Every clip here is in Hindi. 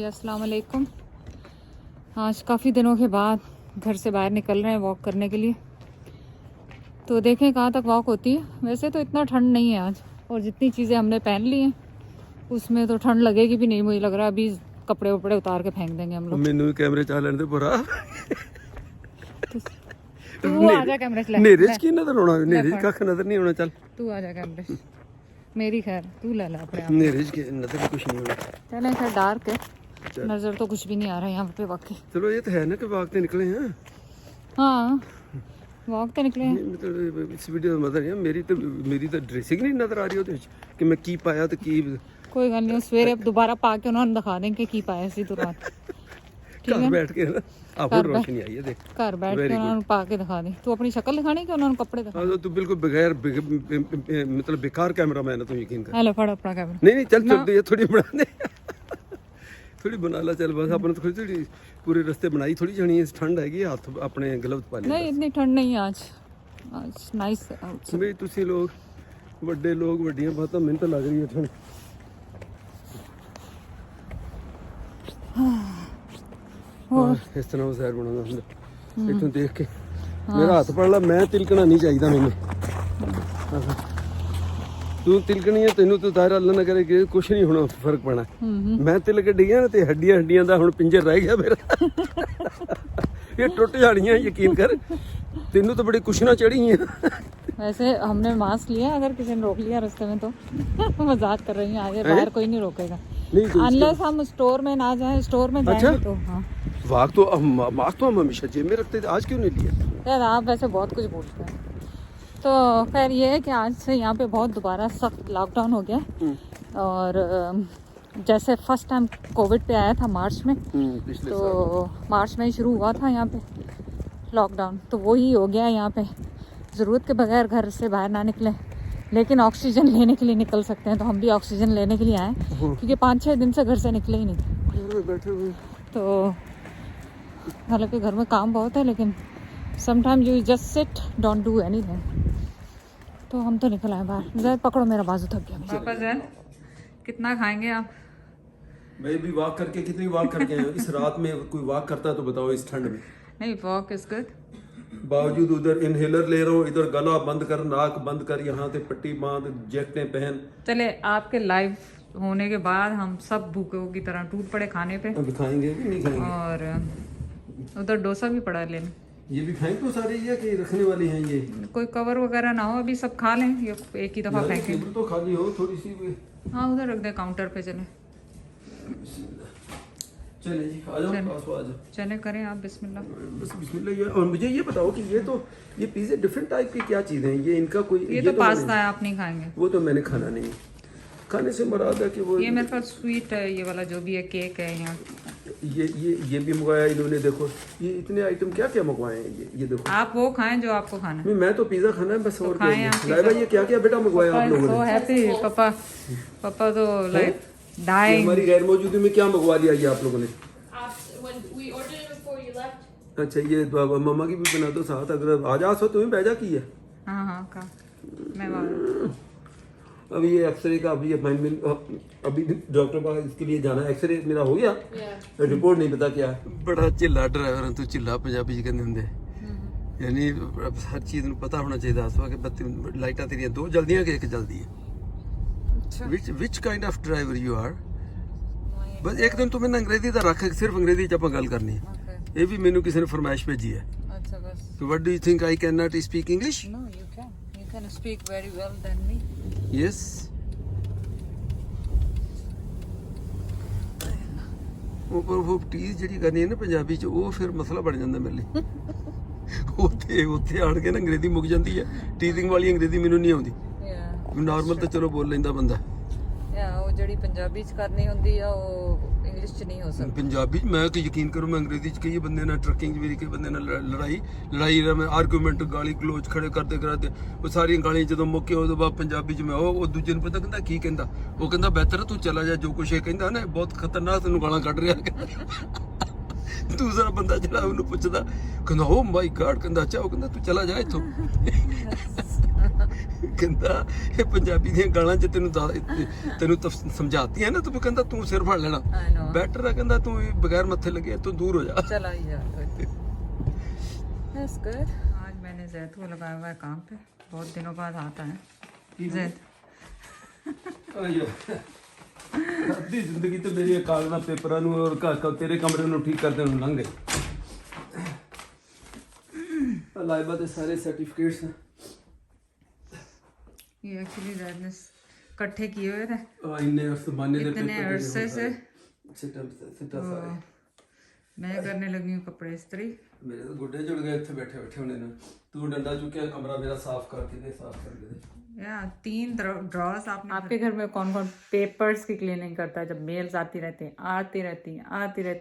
अस्सलाम वालेकुम। आज काफ़ी दिनों के बाद घर से बाहर निकल रहे हैं वॉक करने के लिए। तो देखें कहाँ तक वॉक होती है। वैसे तो इतना ठंड नहीं है आज, और जितनी चीज़ें हमने पहन ली हैं उसमें तो ठंड लगेगी भी नहीं। मुझे लग रहा है अभी कपड़े वपड़े उतार के फेंक देंगे हम लोग। मैनू कैमरे चा लेने दे पूरा तू आ जा कैमरे से। नेरे च की नजर आना, नेरे च कख नजर नहीं आना। चल तू आ जा कैमरे से। मेरी खैर तू ले ला अपने आप। नेरे च की नजर कुछ नहीं होना। चलें खैर, डार्क है, नज़र तो कुछ भी नहीं आ रहा है यहाँ पे वाकई। चलो ये तो है ना कि वाकई निकले हैं। हाँ वॉक तो निकले हैं। मतलब इस वीडियो का मतलब है मेरी तो ड्रेसिंग नहीं नजर आ रही ਉਹਦੇ ਵਿੱਚ कि मैं की पाया तो की। कोई गल नहीं, सवेरे दोबारा पा के उन्होंने दिखा देंगे की पाया सी तो रात। ठीक है, घर बैठ के ना आपको रोशनी आई है देख। घर बैठ के उन्होंने पा के दिखा दी। तू अपनी शक्ल दिखानी कि उन्होंने कपड़े दिखा। हाँ तू बिल्कुल बगैर मतलब बेकार कैमरा मैन है, तू यकीन कर। हेलो फड़ अपना कैमरा। नहीं चल चल ये थोड़ी बना दे, थोड़ी बना ला। चल बस अपन तो थोड़ी पूरे रास्ते बनाई थोड़ी जानी है। ठंड हैगी, हाथ अपने ग्लव्स पा ले। नहीं इतनी ठंड नहीं है आज नाइस। भाई तुसी लोग ਵੱਡੇ ਲੋਕ ਵੱਡੀਆਂ ਬਾਤਾਂ, ਮੈਨੂੰ ਤਾਂ ਲੱਗ ਰਹੀ ਹੈ ਠੰਡ। ਇਸ ਤਰ੍ਹਾਂ ਜ਼ਹਿਰ ਬਣਾਉਂਦਾ ਹੁੰਦਾ ਇੱਥੋਂ ਦੇਖ ਕੇ। ਮੇਰਾ ਹੱਥ ਪੜ ਲਾ, ਮੈਂ ਤਿਲਕਣਾ ਨਹੀਂ ਚਾਹੀਦਾ ਮੈਨੂੰ। ਤੂੰ ਤਿਲਕਣੀ ਹੈ, ਤੈਨੂੰ ਤਾਂ ਦਾਇਰਾ ਅੱਲਾ ਨਾ ਕਰੇ ਕਿ ਕੁਛ ਨਹੀਂ ਹੋਣਾ, ਫਰਕ ਪੈਣਾ। ਮੈਂ ਤਿਲਕ ਡਈਆਂ ਨਾ ਤੇ ਹੱਡੀਆਂ ਦਾ ਹੁਣ ਪਿੰਜਰ ਰਹਿ ਗਿਆ ਮੇਰਾ। ਇਹ ਟੁੱਟ ਜਾਣੀਆਂ, ਯਕੀਨ ਕਰ। ਤੈਨੂੰ ਤਾਂ ਬੜੀ ਕੁਸ਼ਨਾ ਚੜੀ ਹੈ। वैसे हमने मास्क लिया, अगर किसी ने रोक लिया रास्ते में तो मजाक कर रही हैं। आगे बाहर कोई नहीं रोकेगा अनलेस हम स्टोर में ना जाएं। स्टोर में जाएंगे तो हाँ मास्क तो हम हमेशा जेब में रखते थे, आज क्यों नहीं लिया? यार आप वैसे बहुत कुछ बोलते हैं। तो खैर ये है कि आज से यहाँ पे बहुत दोबारा सख्त लॉकडाउन हो गया। और जैसे फर्स्ट टाइम कोविड पे आया था मार्च में, तो मार्च में ही शुरू हुआ था यहाँ पे लॉकडाउन, तो वही हो गया यहाँ पे। ज़रूरत के बगैर घर से बाहर ना निकलें, लेकिन ऑक्सीजन लेने के लिए निकल सकते हैं। तो हम भी ऑक्सीजन लेने के लिए आए, क्योंकि 5-6 दिन से घर से निकले ही नहीं थे। बैठे हुए तो हालांकि घर में काम बहुत है, लेकिन sometime you just sit, don't do anything. तो हम तो निकल आए बाहर। जैद पकड़ो, मेरा बाजू थक गया। पापा जैद कितना खाएंगे आप? मैं भी वॉक करके, कितनी वॉक करके आए इस रात में? कोई वॉक करता है तो बताओ इस ठंड में। नहीं वॉक इज गुड। बावजूद उधर इनहेलर ले रहा हूँ, इधर गला बंद कर, नाक बंद कर, यहाँ से पट्टी बांध, जैकेटें पहन। चले आपके लाइव होने के बाद हम सब भूखों की तरह टूट पड़े खाने पे। अब खाएंगे कि नहीं खाएंगे? और उधर डोसा भी पड़ा लेने। ये भी फेंक तो सारे ये कि रखने वाली हैं ये? कोई कवर वगैरह ना हो, अभी सब खा लें, ये एक ही दफा फेंके। तो खाली हो थोड़ी सी भी। हाँ उधर रख दे काउंटर पे। चले चले जी, आ जाओ, पास आ जाओ। चले करें आप बिस्मिल्लाह। बस बिस्मिल्लाह। ये और मुझे ये बताओ कि ये पिज़्ज़ा डिफरेंट टाइप की क्या चीज़ है? ये इनका कोई ये तो पास्ता है, आप नहीं खाएंगे। वो तो मैंने खाना नहीं। खाने से मराद है कि वो ये मेरे पास स्वीट है, ये वाला जो भी है, केक है यहाँ। ये भी मंगवाया इन्होंने। देखो ये इतने आइटम क्या क्या मंगवाए हैं। ये देखो, आप वो खाएं जो आपको खाना है। मैं तो पिज़्ज़ा खाना है बस। और खाएं आप। ये क्या क्या बेटा मंगवाया आप लोगों ने? हैप्पी पापा। पापा तो लाइक डाइंग। हमारी गैर मौजूदगी में क्या मंगवा लिया ये आप लोगों ने? अच्छा ये मम्मा की भी बना दो साथ। अगर आ जा सो तुम्हें भेजा की है। हाँ हाँ का मैं अभी ये एक्सरे का अभी अपॉइंटमेंट, अभी डॉक्टर पास इसके लिए जाना है। एक्सरे मेरा हो गया, रिपोर्ट नहीं पता क्या है। बड़ा चिल्ला ड्राइवर तू, चिल्ला पंजाबी कहते होंगे। यानी हर चीज़ ਨੂੰ पता होना चाहिए। आसवा के बत्ती लाइटा तेरियां दो जल्दियां कि एक जल्दी है? which kind of driver you are? बस एक दिन तू मैंने अंग्रेजी ਦਾ ਰੱਖ, सिर्फ अंग्रेजी ਚ ਆਪਾਂ ਗੱਲ ਕਰਨੀ ਹੈ। ਇਹ ਵੀ ਮੈਨੂੰ ਕਿਸੇ ਨੇ ਫਰਮਾਇਸ਼ ਭੇਜੀ ਹੈ। अच्छा बस। So what do you think? I cannot speak English? No, you can. You can speak very well than me. Yes. ਉਹ ਟੀਜ਼ ਜਿਹੜੀ ਕਰਨੀ ਹੈ ਨਾ ਪੰਜਾਬੀ ਚ, ਉਹ ਫਿਰ ਮਸਲਾ ਬਣ ਜਾਂਦਾ ਮੇਰੇ ਲਈ। ਉੱਥੇ ਆਣ ਕੇ ਨਾ ਅੰਗਰੇਜ਼ੀ ਮੁੱਕ ਜਾਂਦੀ ਹੈ। ਟੀਜ਼ਿੰਗ ਵਾਲੀ ਅੰਗਰੇਜ਼ੀ ਮੈਨੂੰ ਨਹੀਂ ਆਉਂਦੀ। ਨਾਰਮਲ ਤਾਂ ਚਲੋ ਬੋਲ ਲੈਂਦਾ ਬੰਦਾ। ਉਹ ਜਿਹੜੀ ਪੰਜਾਬੀ ਚ ਕਰਨੀ ਹੁੰਦੀ ਆ ਉਹ ਇੰਗਲਿਸ਼ ਚ ਨਹੀਂ ਹੋ ਸਕਦੀ। ਪੰਜਾਬੀ ਮੈਂ ਕਿ ਯਕੀਨ ਕਰੋ, ਮੈਂ ਅੰਗਰੇਜ਼ੀ ਚ ਕਈ ਬੰਦੇ ਨਾਲ ਟਰੱਕਿੰਗ ਚ ਵੀ ਕਈ ਬੰਦੇ ਨਾਲ ਲੜਾਈ ਮੈਂ ਆਰਗੂਮੈਂਟ, ਗਾਲੀ ਗਲੋਚ ਖੜੇ ਕਰਦੇ ਉਹ ਸਾਰੀਆਂ ਗਾਲੀਆਂ ਜਦੋਂ ਮੁੱਕੇ ਉਹਦੇ ਬਾਅਦ ਪੰਜਾਬੀ ਚ ਮੈਂ ਉਹ ਦੂਜੇ ਨੂੰ ਪਤਾ ਕਹਿੰਦਾ ਕੀ ਕਹਿੰਦਾ, ਉਹ ਕਹਿੰਦਾ ਬਿਹਤਰ ਤੂੰ ਚਲਾ ਜਾ, ਜੋ ਕੁਛ ਇਹ ਕਹਿੰਦਾ ਨਾ ਬਹੁਤ ਖਤਰਨਾਕ ਤੈਨੂੰ ਗਾਲਾਂ ਕੱਢ ਰਿਹਾ। ਦੂਸਰਾ ਬੰਦਾ ਜਿਹੜਾ ਉਹਨੂੰ ਪੁੱਛਦਾ ਕਹਿੰਦਾ ਓ ਮਾਈ ਗॉड ਕਹਿੰਦਾ ਅੱਛਾ ਉਹ ਕਹਿੰਦਾ ਤੂੰ ਚਲਾ ਜਾ ਇੱਥੋਂ ਕਹਿੰਦਾ ਇਹ ਪੰਜਾਬੀ ਦੀਆਂ ਗਾਲਾਂ ਚ ਤੈਨੂੰ ਸਮਝਾਤੀਆਂ ਨਾ ਤੂੰ ਕਹਿੰਦਾ ਤੂੰ ਸਿਰ ਫੜ ਲੈਣਾ ਬੈਟਰ ਆ ਕਹਿੰਦਾ ਤੂੰ ਬਗੈਰ ਮੱਥੇ ਲੱਗੇ ਤੂੰ दूर हो जा चला ही जा That's good. आज मैंने जैद को लगाया हुआ है काम पे, बहुत दिनों बाद आता है जैद। ਅੱਧੀ ਜ਼ਿੰਦਗੀ ਤੇ ਮੇਰੀ ਕਾਗਜ਼ਾਂ ਪੇਪਰਾਂ ਨੂੰ ਔਰ ਤੇਰੇ ਕਮਰੇ ਨੂੰ ਠੀਕ ਕਰਦੇ ਨੂੰ ਲੰਘ ਗਏ। ਲਾਈਬਾ ਦੇ ਸਾਰੇ ਸਰਟੀਫਿਕੇਟਸ ये एक्चुअली जैद ने इकट्ठे किए हुए थे ਇੰਨੇ ਉਸ ਜ਼ਮਾਨੇ ਦੇ इतने अरसे से। ਸਿੱਟਾ ਸਾਰੇ मैं करने लगी हूँ कपड़े इस्त्री। ਮੇਰੇ ਤਾਂ ਗੁੱਡੇ ਜੁੜ ਗਏ ਇੱਥੇ ਬੈਠੇ ਬੈਠੇ ਹੋਣੇ ਨੇ। ਤੂੰ ਡੰਡਾ ਚੁੱਕਿਆ ਕਮਰਾ ਮੇਰਾ ਸਾਫ਼ ਕਰਕੇ ਦੇ ਸਾਫ਼ ਕਰਕੇ ਦੇ। या 3 ड्रॉर्स आपके घर में कौन कौन पेपर्स की क्लीनिंग करता है? जब मेल्स आती रहती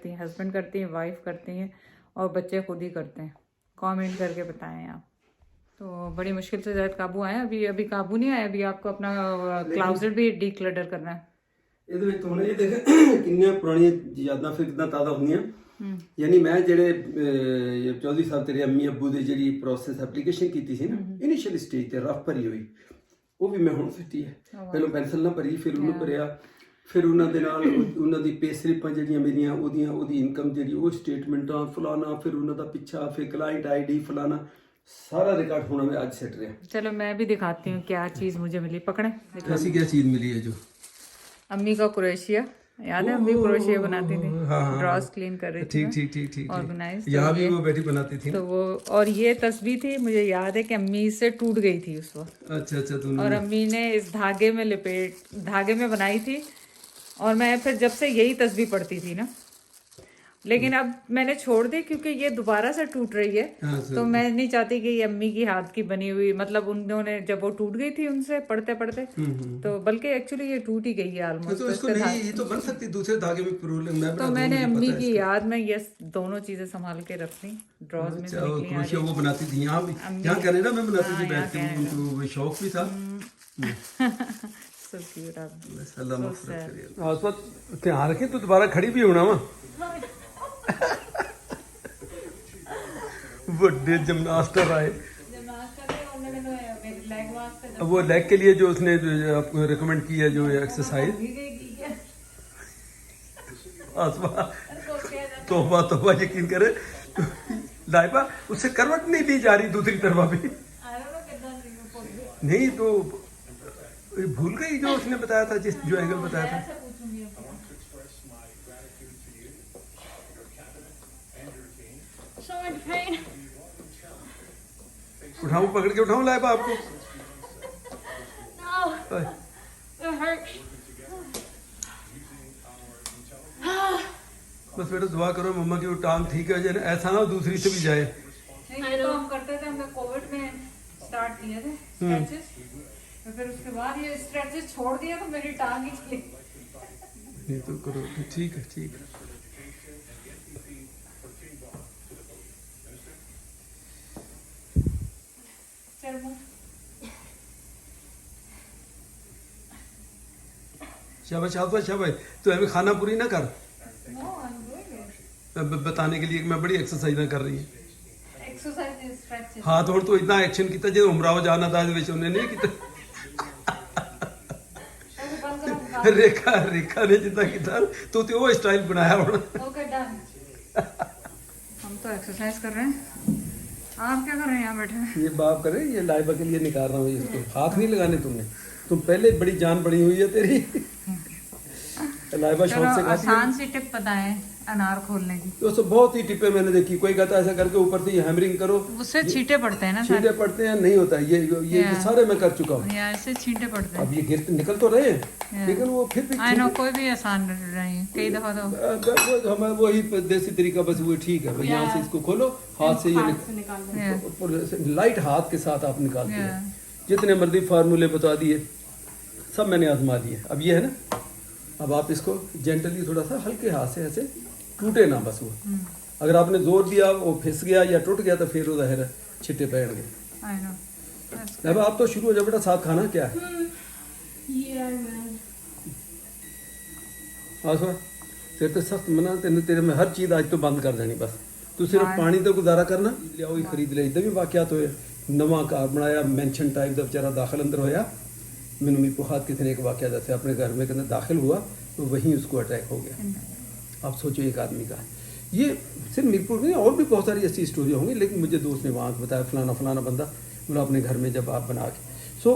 हैं, हस्बैंड करती हैं, वाइफ करती हैं और बच्चे खुद ही करते हैं। कमेंट करके बताएं आप। तो बड़ी मुश्किल से ज़्यादा काबू आया। अभी काबू नहीं आया। अभी आपको अपना क्लाउजेट भी डीक्लटर करना है। ਇਹਦੇ ਵਿੱਚ ਹੁਣ ਇਹ ਦੇਖ ਕਿੰਨੀਆਂ ਪੁਰਾਣੀਆਂ ਯਾਦਾਂ ਫਿਰ ਕਿਦਾਂ ਤਾਜ਼ਾ ਹੁੰਦੀਆਂ। ਯਾਨੀ ਮੈਂ ਜਿਹੜੇ 14 ਸਾਲ ਤੇਰੇ ਅੰਮੀ ਅੱਬੂ ਦੇ ਜਿਹੜੀ ਪ੍ਰੋਸੈਸ ਐਪਲੀਕੇਸ਼ਨ ਕੀਤੀ ਸੀ ਨਾ ਇਨੀਸ਼ੀਅਲ ਸਟੇਜ ਤੇ ਰਫ ਭਰੀ ਹੋਈ ਉਹ ਵੀ ਮੈਂ ਹੁਣ ਦਿੱਤੀ ਹੈ। ਪਹਿਲਾਂ ਪੈਨਸਲ ਨਾਲ ਭਰੀ ਫਿਰ ਉਹਨੂੰ ਭਰਿਆ ਫਿਰ ਉਹਨਾਂ ਦੇ ਨਾਲ ਉਹਨਾਂ ਦੀ ਪੇ ਸਲਿੱਪਾਂ ਜਿਹੜੀਆਂ ਮੇਰੀਆਂ ਉਹਦੀ ਇਨਕਮ ਜਿਹੜੀ ਉਹ ਸਟੇਟਮੈਂਟਾਂ ਫਲਾਣਾ ਫਿਰ ਉਹਨਾਂ ਦਾ ਪਿੱਛਾ ਫਿਰ ਕਲਾਇੰਟ ਆਈਡੀ ਫਲਾਣਾ सारा रिकॉर्ड होना में आज सेट रहा। चलो मैं भी दिखाती हूँ क्या चीज़ मुझे मिली। पकड़े ऐसी क्या चीज़ मिली है जो अम्मी का क्रोएशिया याद है? अम्मी क्रोएशिया बनाती थी। ड्रॉस क्लीन कर रही थी। ठीक ऑर्गेनाइज। यहाँ भी वो बैठी बनाती थी तो वो और ये तस्वीर थी मुझे याद है कि अम्मी से टूट गई थी उस वक्त। अच्छा तूने और अम्मी ने इस धागे में बनाई थी और मैं फिर जब से यही तस्वीर पढ़ती थी ना, लेकिन अब मैंने छोड़ दी क्योंकि ये दोबारा से टूट रही है। तो मैं नहीं चाहती कि ये अम्मी की हाथ की बनी हुई, मतलब उन्होंने जब वो टूट गई थी उनसे पढ़ते पढ़ते तो बल्कि एक्चुअली ये टूट ही गई है ऑलमोस्ट। तो इसको नहीं ये तो बन सकती दूसरे धागे में प्रॉब्लम है। तो मैंने अम्मी की याद में ये दोनों चीजें संभाल के रख ली ड्रॉज में। क्रोशिया वो बनाती थी यहाँ भी, यहाँ कनाडा में बनाती थी बैठ के। उनको शौक भी था। So cute आप। अल्लाह मग़फ़िरत करे। उस वक्त ध्यान रखें तो दोबारा खड़ी भी होना वा बड़े जिम्नास्टर आए। वो लेग के लिए जो उसने आपको रिकमेंड की है जो एक्सरसाइज तोबा यकीन करे लाइबा उससे करवट नहीं दी जा रही दूसरी तरफ भी नहीं तो भूल गई जो उसने बताया था जिस जो एंगल बताया था। उठाऊं पकड़ के उठाऊं लाइबा आपको? No, it hurt. बस बेटा दुआ करो मम्मा की वो टांग ठीक है जाए, ऐसा ना हो दूसरी से भी जाए। नहीं तो हम करते थे, हमने कोविड में स्टार्ट किए थे स्ट्रेचेस, तो फिर उसके बाद ये स्ट्रेचेस छोड़ दिया तो मेरी टांग ही चली। नहीं तो करो ठीक है। शाबाश तो अभी खाना पूरी ना कर बताने के लिए कि मैं बड़ी एक्सरसाइज कर रही हूँ। हाथ और तो इतना एक्शन किया जो उमराव जाना था उन्हें नहीं किया। रेखा ने जितना किया तो वो स्टाइल बनाया होना। हम तो एक्सरसाइज कर रहे हैं, आप क्या कर रहे हैं यहाँ बैठे? ये बाप कर रहे हैं, ये लाइबा के लिए निकाल रहा हूँ इसको। हाथ नहीं लगाने तुम पहले बड़ी जान पड़ी हुई है तेरी। लाइबा शौक से खाती है। आसान सी टिप बताएं अनार खोलने की। दोस्तों बहुत ही टिप्पे मैंने देखी। कोई कहता है ऐसा करके ऊपर से हैमरिंग करो, उससे छींटे पड़ते हैं ना। छींटे पड़ते हैं, नहीं होता ये सारे मैं कर चुका हूँ। ऐसे छींटे पड़ते हैं। अब ये गिर निकल तो रहे हैं लेकिन वो फिर भी कोई भी आसान नहीं, कई दफा तो हमारा वही देसी तरीका बस वो ठीक है। यहाँ से इसको खोलो, हाथ से ये लाइट हाथ के साथ आप निकालते हैं। जितने मर्जी फार्मूले बता दिए सब मैंने आजमा दिए। अब ये है ना, अब आप इसको जेंटली थोड़ा सा हल्के हाथ से ऐसे टूटे ना बस वो। अगर आपने जोर दिया वो फिस गया या टूट गया तो फिर वो ज़ाहिर है छिट्टे पैर गए। अब आप तो शुरू हो जाओ बेटा, साथ खाना क्या है? तेरे तो सख्त मना तेरे में हर चीज़ आज तो बंद कर देनी बस तू सिर्फ पानी तो गुजारा करना लियाओ ही खरीद लिया इधर भी वाकयात होए नवा घर बनाया मैंशन टाइप का बेचारा दाखिल अंदर होया मैंने भी पुहात किसी ने एक वाकया जैसे अपने घर में कहते दाखिल हुआ तो वहीं उसको अटैक हो गया। आप सोचो एक आदमी का ये सिर्फ मीरपुर में और भी बहुत सारी ऐसी स्टोरी होंगी लेकिन मुझे दोस्त ने वहाँ बताया फलाना फलाना बंदा बोला अपने घर में जब आप बना के सो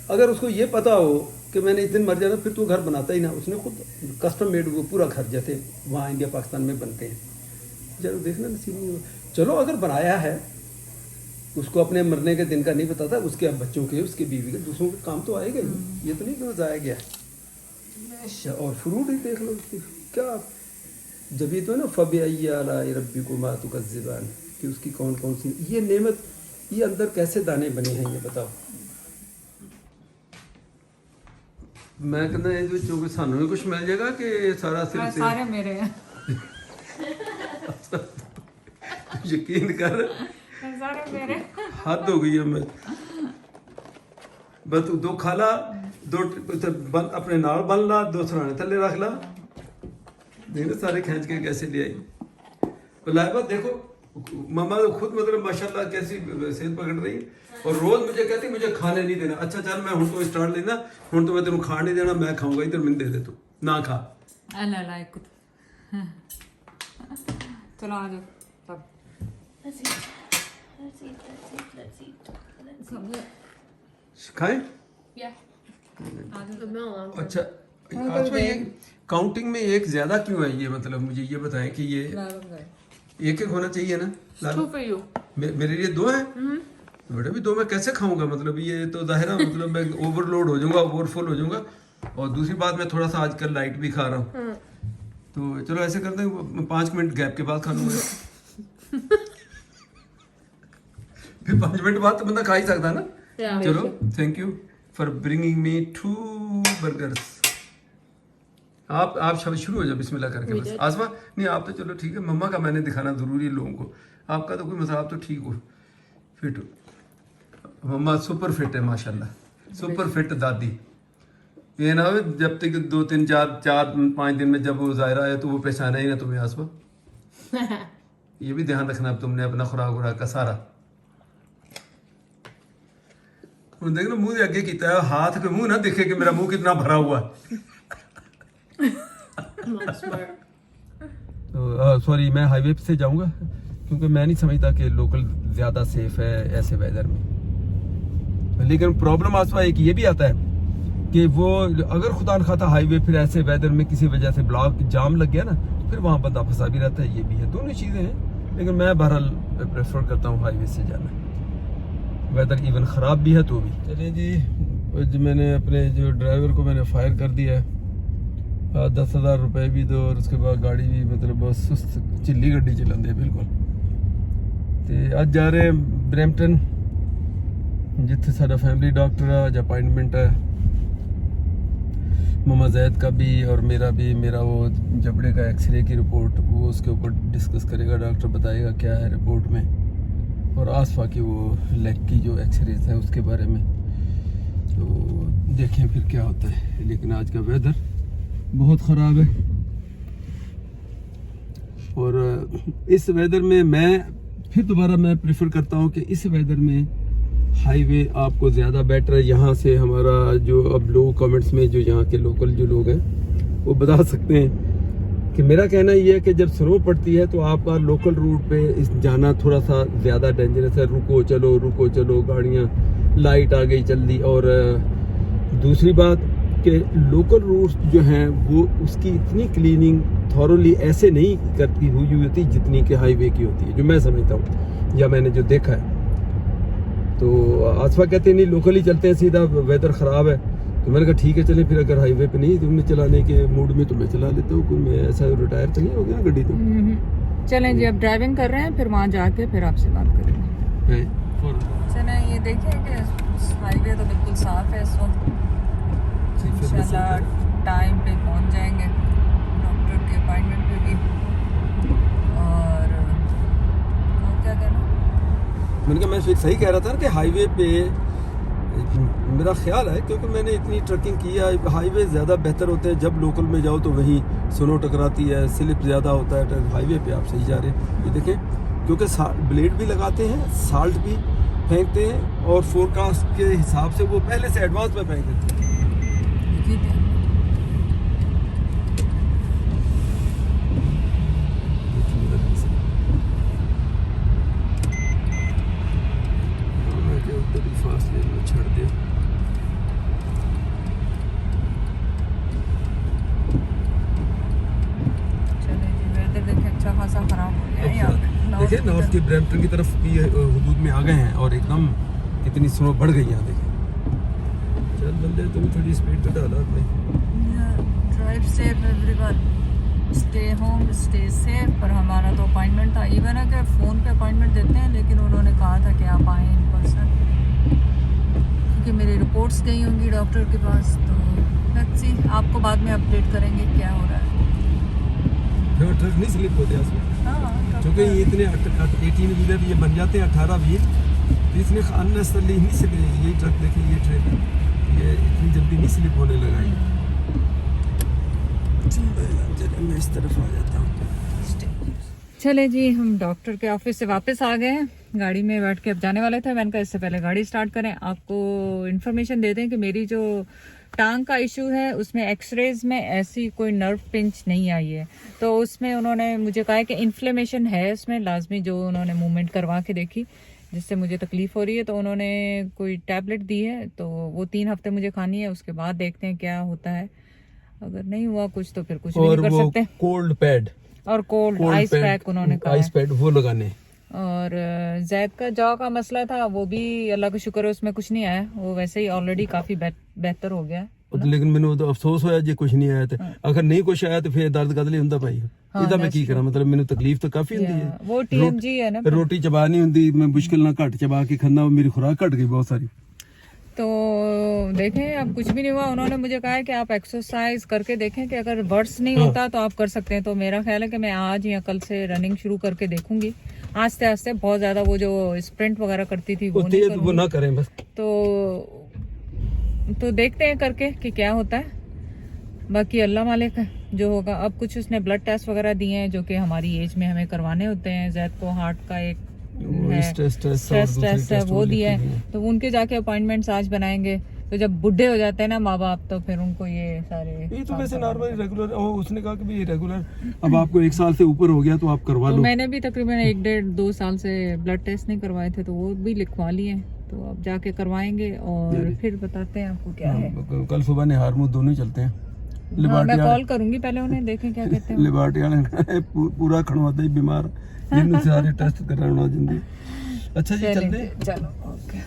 अगर उसको ये पता हो कि मैंने इस दिन मर जाना फिर तो घर बनाता ही ना उसने खुद कस्टम मेड वो पूरा घर जैसे वहाँ इंडिया पाकिस्तान में बनते हैं जरूर देखना नसीब नहीं हुआ चलो अगर बनाया है उसको अपने मरने के दिन का नहीं बताता उसके बच्चों के उसके बीवी के दूसरों के काम तो आएगा ही ये तो नहीं कि जाया गया। और फ्रूट ही देख लो क्या जब ये तो है ना फ़बिअय्यि आलाइ रब्बिकुमा तुकज़्ज़िबान कि उसकी कौन कौन सी ये नेमत ये अंदर कैसे दाने बने हैं ये बताओ। मैं कहता है जो कि सानू भी कुछ मिल जाएगा कि सारा सिर्फ सारे मेरे हैं यकीन कर सारे मेरे हद हो गई है मैं बस दो खाला दो अपने नाल बन ला दो सराने थले रख ला देखो सारे खींच के कैसे ले आई लाइबा देखो मामा तो खुद मतलब माशाल्लाह कैसी सेहत पकड़ रही है और रोज मुझे कहती मुझे खाने नहीं देना अच्छा चल मैं हूं तो स्टार्ट लेना हूं तो मैं तेन खाने नहीं देना मैं खाऊंगा इधर मैंने दे दे तू ना खा अल्लाह चलो आ जाओ सब Let's eat. Let's eat. Let's eat. Let's eat. Let's eat. खाएं Yeah. The melon. अच्छा आज ये काउंटिंग में एक ज्यादा क्यों है ये मतलब मुझे ये बताएं कि ये एक एक होना चाहिए ना Two for you. मेरे लिए दो हैं बेटा भी दो मैं कैसे खाऊंगा मतलब ये तो जाहिर है मतलब मैं ओवरलोड हो जाऊंगा ओवरफुल हो जाऊंगा और दूसरी बात मैं थोड़ा सा आजकल लाइट भी खा रहा हूँ तो चलो ऐसे करते हैं 5 मिनट गैप के बाद खा लूंगा फिर 5 मिनट बाद तो बंदा खा ही सकता है ना Yeah. चलो thank you for bringing me 2 burgers आप शब्द शुरू हो जाओ बिस्मिल्लाह करके बस आसमा नहीं आप तो चलो ठीक है मम्मा का मैंने दिखाना जरूरी है लोगों को आपका तो कोई मसला आप तो ठीक हो फिट हो मम्मा सुपर फिट है माशाल्लाह सुपर फिट दादी ये ना हो जब तक 2 3 4 5 दिन में जब वो ज़ायरा है तो वो पहचाना ही ना तुम्हें आसमा ये भी ध्यान रखना अब तुमने अपना खुराक का सारा ਹੁਣ ਦੇਖ ਨਾ ਮੂੰਹ ਦੇ ਅੱਗੇ ਕੀਤਾ ਹੈ ਹੱਥ ਕੇ ਮੂੰਹ ਨਾ ਦਿਖੇ ਕਿ ਮੇਰਾ ਮੂੰਹ ਕਿੰਨਾ ਭਰਾ हुआ तो सॉरी मैं हाईवे से जाऊंगा क्योंकि मैं नहीं समझता कि लोकल ज़्यादा सेफ है ऐसे वेदर में लेकिन प्रॉब्लम आसवा एक ये भी आता है कि वो अगर खुदा न खाता हाईवे फिर ऐसे वेदर में किसी वजह से ब्लॉक जाम लग गया ना फिर वहाँ बंदा फंसा भी रहता है ये भी है दोनों चीज़ें हैं लेकिन मैं बहरहाल प्रेफर करता हूँ हाईवे से जाना वेदर इवन ख़राब भी है तो भी चलिए जी मैंने अपने जो ड्राइवर को मैंने फायर कर दिया है 10,000 रुपए भी दो और उसके बाद गाड़ी भी मतलब बहुत सुस्त चिल्ली गड्डी चलाते बिल्कुल तो आज जा रहे हैं ब्रैम्पटन जिथे साडा फैमिली डॉक्टर आज अपॉइंटमेंट है ममा जैद का भी और मेरा वो जबड़े का एक्सरे की रिपोर्ट वो उसके ऊपर डिस्कस करेगा डॉक्टर बताएगा क्या है रिपोर्ट में और आसफा की वो लेग की जो एक्सरेज है उसके बारे में तो देखें फिर क्या होता है लेकिन आज का वेदर बहुत ख़राब है और इस वेदर में मैं फिर दोबारा मैं प्रेफर करता हूँ कि इस वेदर में हाईवे आपको ज़्यादा बेटर है। यहाँ से हमारा जो अब लोग कमेंट्स में जो यहाँ के लोकल जो लोग हैं वो बता सकते हैं कि मेरा कहना ये है कि जब स्नो पड़ती है तो आपका लोकल रूट पे जाना थोड़ा सा ज़्यादा डेंजरस है। रुको चलो गाड़ियाँ लाइट आ गई जल्दी और दूसरी बात कि लोकल रूट्स जो हैं वो उसकी इतनी क्लीनिंग थॉरोली ऐसे नहीं करती हुई होती जितनी कि हाईवे की होती है जो मैं समझता हूँ या मैंने जो देखा है। तो आसफा कहते हैं नहीं लोकल ही चलते हैं सीधा वेदर ख़राब है तो मैंने कहा ठीक है चले फिर अगर हाईवे पे नहीं तुमने चलाने के मूड में तो मैं चला लेता हूँ कोई मैं ऐसा रिटायर तो नहीं हो गया गड्डी तो चलें जी अब ड्राइविंग कर रहे हैं फिर वहाँ जाके फिर आपसे बात करेंगे। चलें ये देखिए कि हाईवे तो बिल्कुल साफ़ है इस वक्त इंशाल्लाह टाइम पे पहुंच जाएंगे डॉक्टर के अपॉइंटमेंट पे भी और क्या कहना मैंने कहा मैं फिर सही कह रहा था कि हाईवे पे मेरा ख्याल है, क्योंकि मैंने इतनी ट्रैकिंग की है, हाईवे ज़्यादा बेहतर होते हैं। जब लोकल में जाओ तो वहीं स्नो टकराती है, स्लिप ज़्यादा होता है। हाईवे पे आप सही जा रहे हैं, ये देखें, क्योंकि ब्लेड भी लगाते हैं, साल्ट भी फेंकते हैं, और फोरकास्ट के हिसाब से वो पहले से एडवांस में फेंक देते हैं। फास्ट लेन में छोड़ दे। वेदर देखे अच्छा खासा खराब हो गया है यहाँ पे। देखिए नॉर्थ के ब्रैम्पटन की तरफ भी हदूद में आ गए हैं, और एकदम कितनी स्नो बढ़ गई यहाँ। देखें, चल बंदे तुम थोड़ी स्पीड घटा लो अपने। Drive safe everyone, stay home, stay safe. पर हमारा तो अपॉइंटमेंट था, इवन है कि फ़ोन पे अपॉइंटमेंट देते हैं, लेकिन उन्होंने कहा था कि आप आएँ इन पर्सन, क्योंकि मेरी रिपोर्ट्स गई होंगी डॉक्टर के पास। तो लेट्स सी, आपको बाद में अपडेट करेंगे क्या हो रहा है। ट्रक नहीं स्लिप होते हैं उसमें, हाँ, क्योंकि ये इतने 18 व्हीलर ये बन जाते हैं 18 व्हील, तो इसने अननेसेसरली नहीं स्लिप। ये ट्रक देखिए, ये ट्रेलर, ये इतनी जल्दी नहीं स्लिप होने लगा है। चलिए मैं इस तरफ आ जाता हूँ। चले जी, हम डॉक्टर के ऑफिस से वापस आ गए हैं, गाड़ी में बैठ के अब जाने वाले थे। मैंने कहा इससे पहले गाड़ी स्टार्ट करें, आपको इन्फॉर्मेशन दे दें कि मेरी जो टांग का इशू है उसमें एक्सरेज में ऐसी कोई नर्व पिंच नहीं आई है। तो उसमें उन्होंने मुझे कहा कि इन्फ्लेमेशन है उसमें लाजमी, जो उन्होंने मूवमेंट करवा के देखी जिससे मुझे तकलीफ हो रही है। तो उन्होंने कोई टैबलेट दी है, तो वो 3 हफ्ते मुझे खानी है, उसके बाद देखते हैं क्या होता है। अगर नहीं हुआ कुछ तो फिर कुछ भी नहीं कर सकते। कोल्ड पैड और कोल्ड आइस पैक उन्होंने कहा, आइस पैड वो लगाने। और जैद का जॉ का मसला था, वो भी अल्लाह का शुक्र है उसमें कुछ नहीं आया, वो वैसे ही ऑलरेडी काफी बेहतर हो गया है। लेकिन मैंने तो अफसोस होया जे कुछ नहीं आया तो, अगर नहीं कुछ आया तो फिर दर्द कदली ਹੁੰਦਾ ਭਾਈ। ਇਹਦਾ ਮੈਂ ਕੀ ਕਰਾਂ, मतलब ਮੈਨੂੰ ਤਕਲੀਫ ਤਾਂ ਕਾਫੀ ਹੁੰਦੀ ਹੈ। वो TMG है ना, ਰੋਟੀ ਚਬਾ ਨਹੀਂ ਹੁੰਦੀ, मैं मुश्किल ਨਾਲ ਘੱਟ ਚਬਾ ਕੇ ਖਾਂਦਾ, मेरी खुराक घट गई बहुत सारी। तो देखें अब कुछ भी नहीं हुआ। उन्होंने मुझे कहा है कि आप एक्सरसाइज करके देखें कि अगर वर्स नहीं होता तो आप कर सकते हैं। तो मेरा ख्याल है कि मैं आज या कल से रनिंग शुरू करके देखूंगी, आस्ते आस्ते। बहुत ज्यादा वो जो स्प्रिंट वगैरह करती थी वो नहीं करूंगी। वो ना करें बस। तो देखते हैं करके कि क्या होता है, बाकी अल्लाह मालिक है जो होगा। अब कुछ उसने ब्लड टेस्ट वगैरह दिए हैं जो कि हमारी एज में हमें करवाने होते हैं। जैद को हार्ट का एक स्ट्रेस टेस्ट है वो दिया है, तो उनके जाके अपॉइंटमेंट्स आज बनाएंगे। तो जब बुढ़े हो जाते हैं ना माँ बाप, तो फिर उनको ये सारे, ये तो वैसे नॉर्मल रेगुलर, उसने कहा कि भी रेगुलर, अब आपको 1 साल से ऊपर हो गया तो आप करवा लो। मैंने भी तकरीबन 1-1.5-2 साल से ब्लड टेस्ट नहीं करवाए थे, तो वो भी लिखवा लिए। तो अब जाके करवाएंगे और फिर बताते हैं आपको क्या है। कल सुबह ने हारमोन दोनों चलते हैं। मैं कॉल करूंगी पहले उन्हें, देखें क्या कहते हैं। लिबार्टी वाले पूरा खड़वाता ही बीमार, जिन्होंने सारे टेस्ट कराना जिंदगी। अच्छा जी चलते हैं, चलो ओके।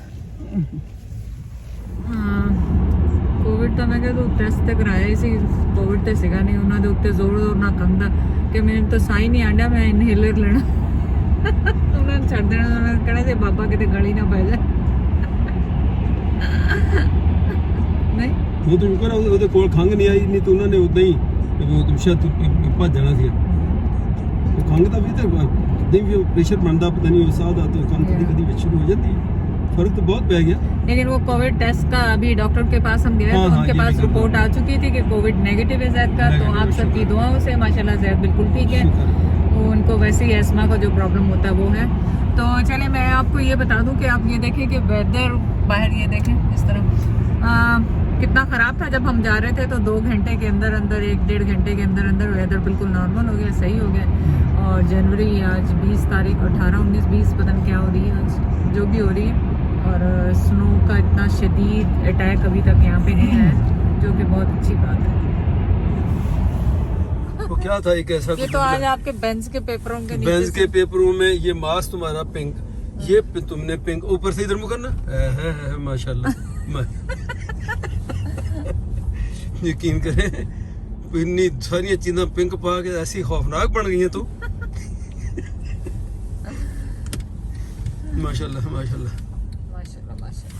कोविड तो मैं कहता टेस्ट ਤੇ ਕਰਾਇਆ ਹੀ ਸੀ, ਕੋਵਿਡ ਤੇ ਸੀਗਾ ਨਹੀਂ। ਉਹਨਾਂ ਦੇ ਉੱਤੇ ਜ਼ੋਰ ਨਾ ਕੰਦਾ ਕਿ ਮੈਨੂੰ ਤਾਂ ਸਾਹ ਹੀ ਨਹੀਂ ਆਂਦਾ, ਮੈਂ ਇਨਹੇਲਰ ਲੈਣਾ। ਉਹਨਾਂ ਨੇ ਛੱਡ ਦੇਣਾ, ਉਹਨਾਂ ਨੇ ਕਹਿਣਾ ਜੇ ਬਾਬਾ ਕਿਤੇ ਗਲੀ ਨਾ ਪੈ ਜਾਏ। ਨਹੀਂ ਉਹ ਤਾਂ ਕਰ ਉਹਦੇ ਕੋਲ ਖੰਘ ਨਹੀਂ ਆਈ, ਨਹੀਂ ਤਾਂ ਉਹਨਾਂ ਨੇ ਉਦਾਂ ਹੀ ਉਹ ਸ਼ਾਇਦ ਭੱਜ ਜਾਣਾ ਸੀ। ਉਹ ਖੰਘ ਦਾ ਵੀ ਤਾਂ नहीं भी प्रेशर बनता, पता नहीं वो सादा तो काम कभी शुरू हो जाती है, फर्क तो बहुत पै गया। लेकिन वो कोविड टेस्ट का अभी डॉक्टर के पास हम गए तो उनके पास रिपोर्ट आ चुकी थी कि कोविड नेगेटिव है जैद का। तो आप सबकी दुआओं से माशाल्लाह जैद बिल्कुल ठीक है। वो उनको वैसे ही एस्मा का जो प्रॉब्लम होता है वो है। तो चले मैं आपको ये बता दूं कि आप ये देखें कि वेदर बाहर, ये देखें इस तरह कितना ख़राब था। जब हम जा रहे थे तो 2 घंटे के अंदर 1-1.5 घंटे के अंदर वेदर बिल्कुल नॉर्मल हो गया, सही हो गया। और जनवरी आज 20 तारीख, 18, 19, 20 पता नहीं क्या हो रही है आज, जो भी हो रही है। और स्नो का इतना शदीद अटैक अभी तक यहाँ पे नहीं आया, जो कि बहुत अच्छी बात है। वो क्या था एक ऐसा, ये तो आज आपके बेंच के पेपरों के नीचे, बेंच के पेपरों में ये मास्क तुम्हारा पिंक, ये तुमने पिंक ऊपर से इधर मुँह करना, माशाल्लाह। यकीन करें इतनी सारी चीजें पिंक पा के ऐसी खौफनाक बन गई हैं तो माशाल्लाह माशाल्लाह माशाल्लाह माशाल्लाह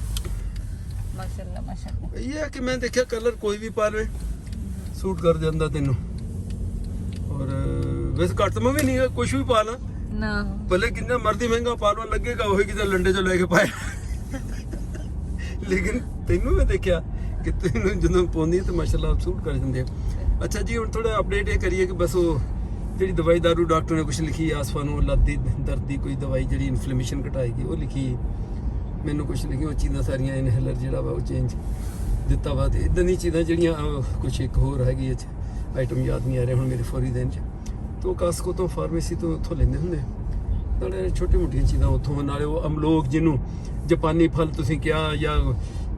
माशाल्लाह माशाल्लाह। ये है कि मैं देखा कलर कोई भी पा ले सूट कर जाता तेनों। और वैसे घट में भी नहीं है, कुछ भी पा ला ना, भले कितना मर्दी महंगा पालवा लगेगा वही कितना लंडे जो लेके पाए लेकिन ਤੈਨੂੰ ਮੈਂ ਦੇਖਿਆ ਕਿ ਤੈਨੂੰ ਜਦੋਂ ਪਾਉਂਦੀ ਤੇ ਮਾਸ਼ਾਅੱਲਾ ਸੂਟ ਕਰ ਜਾਂਦੇ ਆ। ਅੱਛਾ ਜੀ, ਹੁਣ ਥੋੜਾ ਅਪਡੇਟ ਇਹ ਕਰੀਏ ਕਿ ਬਸ ਉਹ ਜਿਹੜੀ ਦਵਾਈ ਦਾਰੂ ਡਾਕਟਰ ਨੇ ਕੁਝ ਲਿਖੀ ਆਸਫਾ ਨੂੰ ਲੱਤ ਦੀ ਦਰਦ ਦੀ ਕੋਈ ਦਵਾਈ ਜਿਹੜੀ ਇਨਫਲੇਮੇਸ਼ਨ ਘਟਾਏਗੀ ਉਹ ਲਿਖੀ, ਮੈਨੂੰ ਕੁਝ ਲਿਖੀ ਉਹ ਚੀਜ਼ਾਂ ਸਾਰੀਆਂ ਇਨਹੇਲਰ ਜਿਹੜਾ ਵਾ ਉਹ ਚੇਂਜ ਦਿੱਤਾ ਵਾ। ਤੇ ਇਦਾਂ ਦੀਆਂ ਚੀਜ਼ਾਂ ਜਿਹੜੀਆਂ ਕੁਝ ਇੱਕ ਹੋਰ ਹੈਗੀ ਇਹ 'ਚ ਆਈਟਮ ਯਾਦ ਨਹੀਂ ਆ ਰਿਹਾ ਹੁਣ ਮੇਰੇ ਫੌਰੀ ਦਿਨ 'ਚ। ਤੋਂ ਕਾਸਕੋ ਤੋਂ ਫਾਰਮੇਸੀ ਤੋਂ ਉੱਥੋਂ ਲੈਂਦੇ ਹੁੰਦੇ, ਨਾਲੇ ਛੋਟੀ ਮੋਟੀਆਂ ਚੀਜ਼ਾਂ ਉੱਥੋਂ, ਨਾਲੇ ਉਹ ਅਮਲੋਕ ਜਿਹਨੂੰ ਜਾਪਾਨੀ ਫਲ ਤੁਸੀਂ ਕਿਹਾ ਜਾਂ